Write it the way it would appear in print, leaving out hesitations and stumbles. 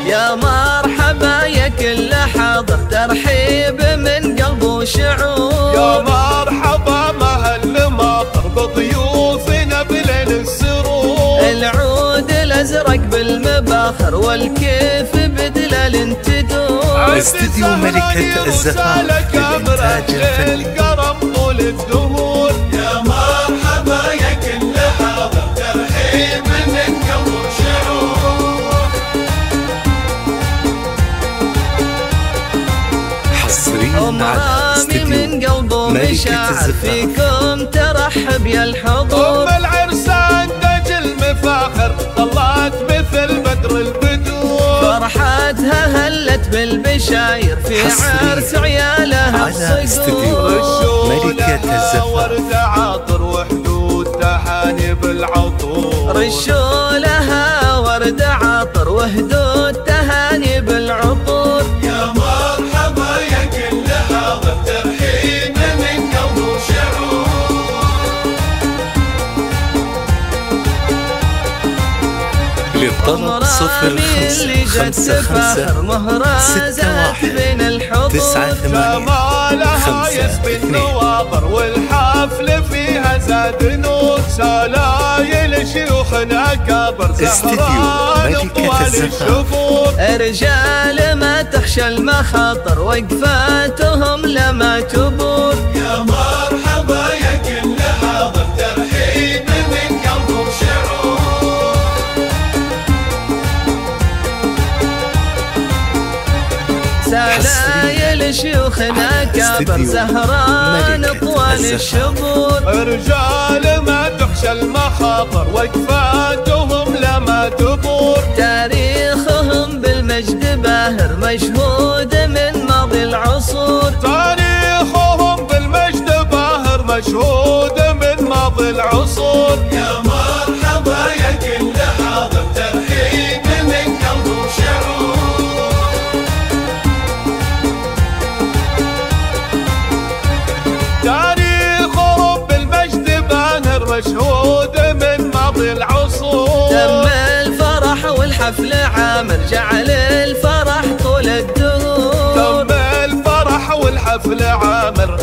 يا مرحبا يا كل حاضر، ترحيب من قلب وشعور. يا مرحبا مهل ماطر بضيوفنا بليل السرور. العود الازرق بالمباخر والكيف بدلال تدور. استديو ملكة الزهراء للإنتاج الفني. الكرم طول الدهور. يا مرحبا يا كل حاضر، ترحيب من قلب وشعور. حصريا على استديو ملكة الزهراء. فيكم ترحب يا الحضور. العرسان تاج المفاخر طلعت مثل بدر البدور. فرحتها هلت بالبشاير في عرس عيالها على استديو ملكة الزهراء. ورد عاطر وحدود تهاني بالعطور. رشوا لها ورد عاطر وهدود تهاني بالعطور. يا مرحبا يا كل حاضر، ترحيب من قلب وشعور. للطلب 0555 مهرازات بين الحضور. 98 يسبي النواظر والحفل فيها زاد نور. سلايل شيوخنا كبر زهران طوال الشهور. رجال ما تخشى المخاطر وقفاتهم لما تبور. يا مرحبا يا كل حاضر، ترحيب من قلب وشعور. سلايل شيوخنا كبر زهران طوال الشهور. رجال ما تخشى المخاطر وقفاتهم لما تبور. تاريخهم بالمجد باهر مشهود من ماضي العصور. تاريخهم بالمجد باهر مشهود من ماضي العصور. يا مرحبا يا كل حاضر، ترحيب من قلب وشعور. تاريخهم بالمجد باهر مشهود من ماضي العصور. تم الفرح والحفل عامر جعل الفرح طول الدهور. تم الفرح والحفل عامر